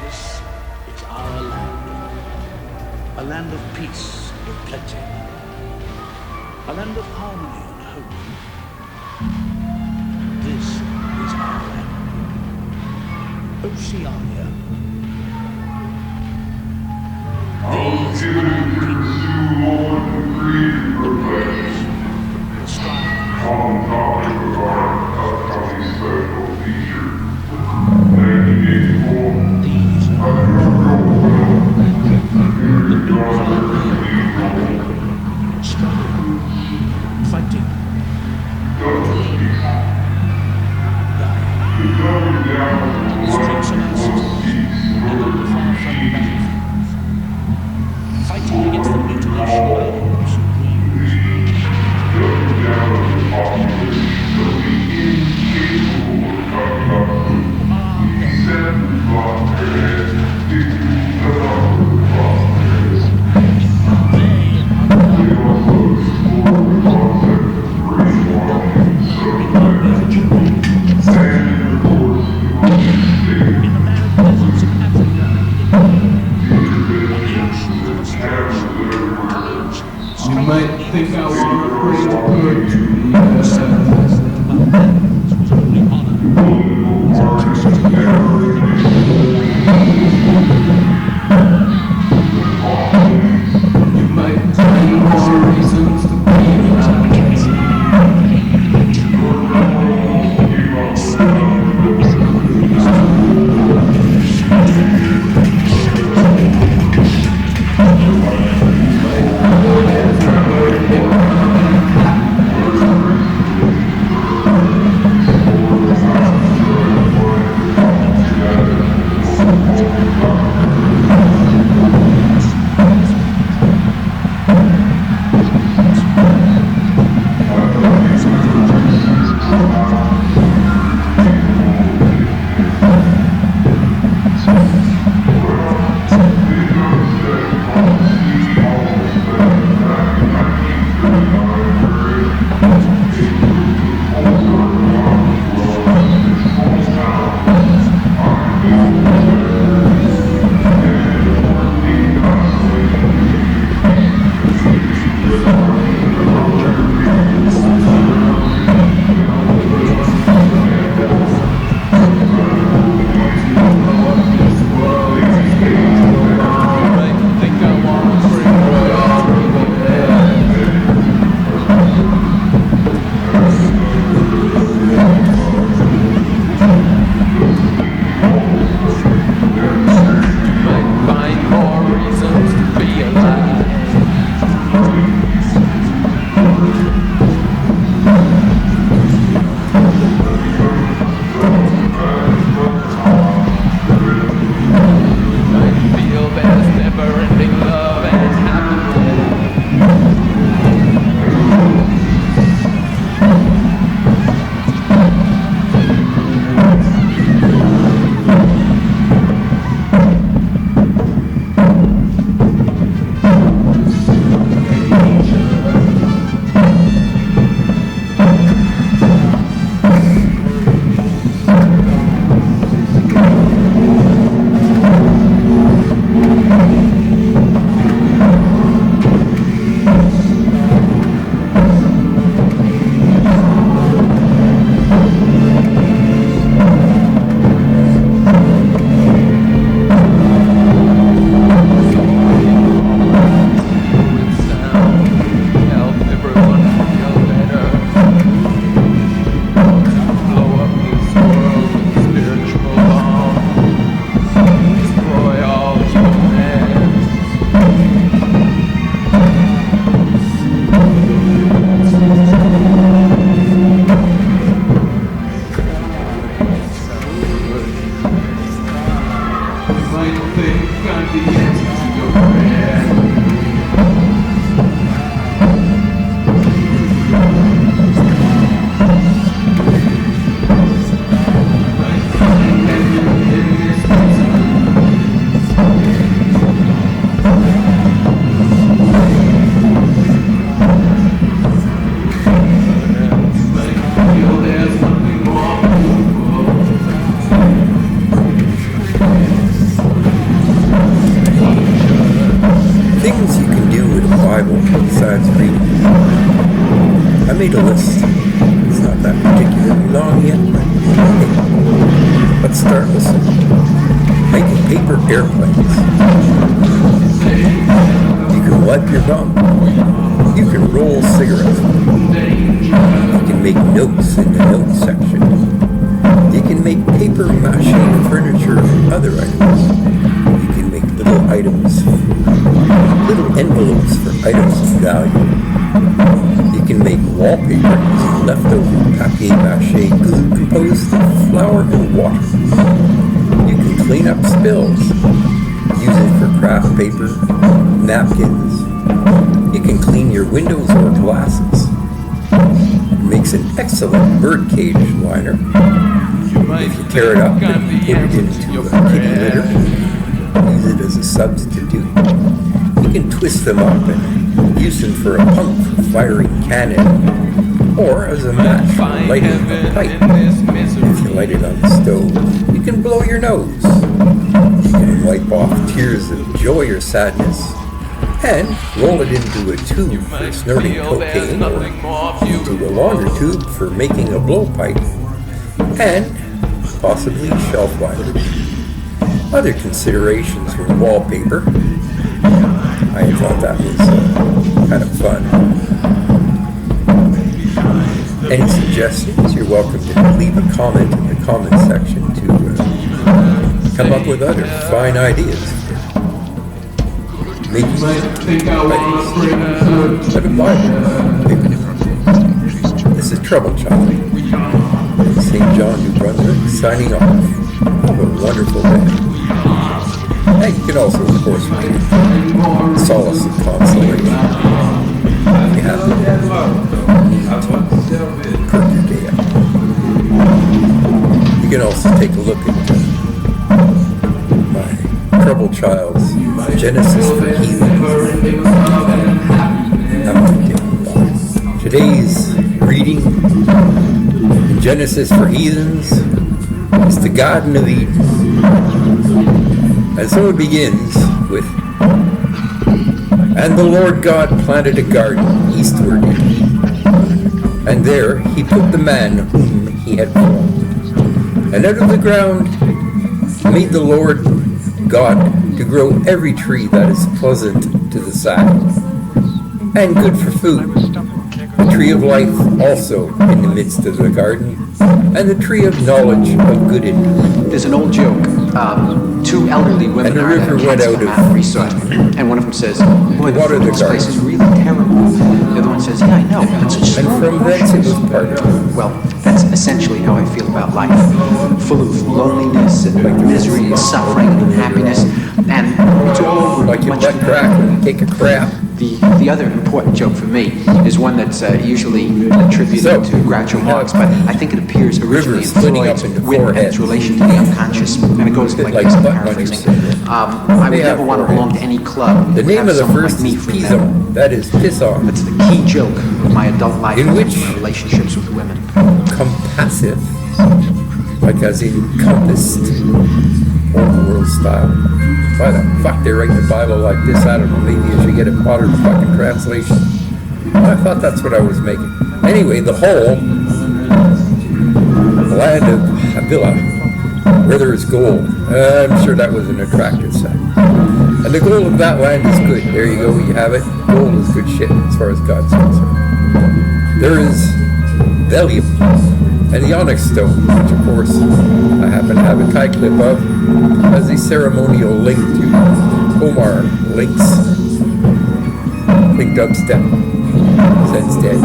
This is our land. A land of peace and of plenty. A land of harmony and hope. This is our land. Oceania. These are our people. Lord, and created the place. The strive. Common topic of our upcoming special feature. 1984. These are struggle, fighting, streets of our city, and on the far front battlefields, fighting against the mutilation of our hopes and dreams. You might think I want to bring good to you. You might find more reasons to be I was reading. I made a list. It's not that particularly long yet, but hey, let's start listening. Making paper airplanes. You can wipe your bum. You can roll cigarettes. You can make notes in the note section. You can make paper mache furniture and other items. You can make little items, little envelopes for items of value. You can make wallpaper using leftover papier-mâché glue composed of flour and water. You can clean up spills. Use it for craft paper, napkins. You can clean your windows or glasses. It makes an excellent birdcage liner. If you tear it up and put it into a kitty litter, use it as a substitute. You can twist them up and use them for a pump for firing cannon, or as a match for lighting a pipe. If you light it on the stove, you can blow your nose. You can wipe off tears of joy or sadness, and roll it into a tube for snorting cocaine, or into a longer tube for making a blowpipe, and possibly shelf lining. Other considerations for wallpaper. I thought that was kind of fun. Any suggestions? You're welcome to leave a comment in the comment section to come up with other fine ideas. Maybe this is Trouble Child. St. John, New Brunswick, signing off. Have a wonderful day. And you can also, of course, read Solace and Consolation. You have to perk your day up. You can also take a look at my Trouble Child's Genesis for Heathens. Today's reading in Genesis for Heathens is the Garden of Eden. And so it begins with, "And the Lord God planted a garden eastward in Eden, and there he put the man whom he had formed. And out of the ground made the Lord God to grow every tree that is pleasant to the sight, and good for food, the tree of life also in the midst of the garden, and the tree of knowledge of good and evil." There's an old joke. Two elderly women And the are river at a went out cancer of resort, and one of them says, "Boy, the water food in the this garden. place is really terrible." The other one says, "Yeah, I know, but it's such And small from thence it was portions." parted. Well, that's essentially how I feel about life, full of loneliness and misery and suffering and unhappiness, and it's all over Like your much butt crack when you take a crap. The other important joke for me is one that's usually attributed So, to Groucho Marx, but I think it appears originally in splitting Freud's up into wit and its foreheads. relation to the unconscious, and it goes like Like this, I'm butt paraphrasing. munchers. I would They have never want to foreheads. belong to any club. The that would name have of the someone first like me is for a member. Pizzo, that is piss off. That's the key joke of my adult life In and which- my relationships with women. Compassive, like as in compassed, old world style. Why the fuck they write the Bible like this? I don't know, maybe you should get a modern fucking translation. I thought that's what I was making. Anyway, the whole land of Avila, where there is gold. I'm sure that was an attractive sight. And the gold of that land is good. There you go, you have it. Gold is good shit as far as God's concerned. There is Valium and the onyx stone, which of course I happen to have a tie clip of, as a ceremonial link to Omar Link's Link dubstep. Since dead.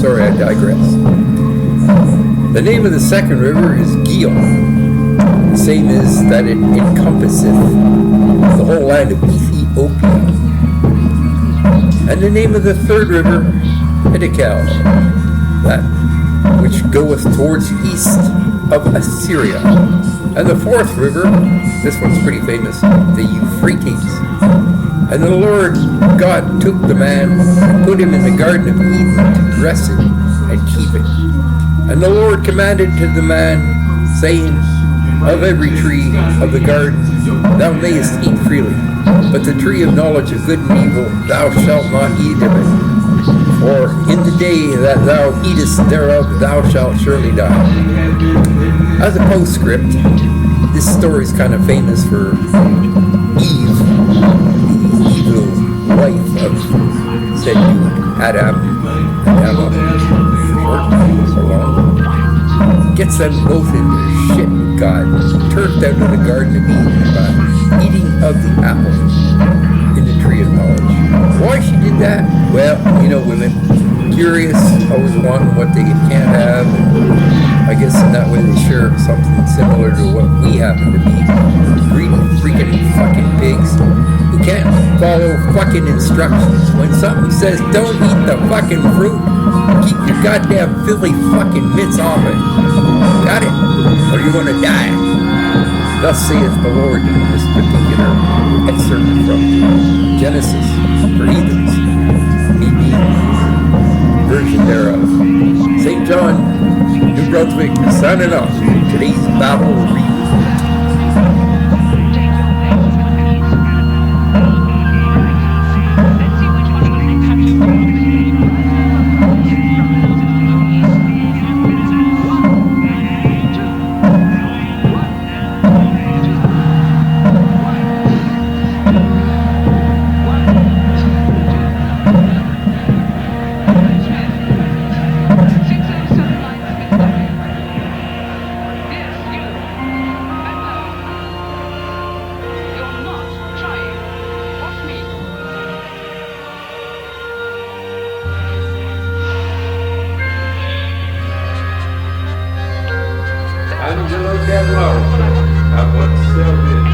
Sorry, I digress. The name of the second river is Gihon. The same is that it encompasseth the whole land of Ethiopia. And the name of the third river, Hiddekel, that which goeth towards east of Assyria. And the fourth river, this one's pretty famous, the Euphrates. And the Lord God took the man and put him in the Garden of Eden to dress it and keep it. And the Lord commanded to the man, saying, "Of every tree of the garden thou mayest eat freely, but the tree of knowledge of good and evil thou shalt not eat of it, For in the day that thou eatest thereof, thou shalt surely die. As a postscript, this story is kind of famous for Eve, the evil wife of said dude, Adam, gets them both into shit with God, turned out of the Garden of Eden by eating of the apple in the tree of knowledge. Why she did that? Well, you know, women, curious, always wanting what they can't have, and I guess in that way they share something similar to what we happen to be. Greedy freaking fucking pigs who can't follow fucking instructions. When something says don't eat the fucking fruit, keep your goddamn filthy fucking mitts off it. Got it? Or you're gonna die. Thus saith the Lord in this particular excerpt from Genesis for heathens, me being version thereof. St. John, New Brunswick, signing off. Today's Babel Report. Angelo Dello, I want to sell this.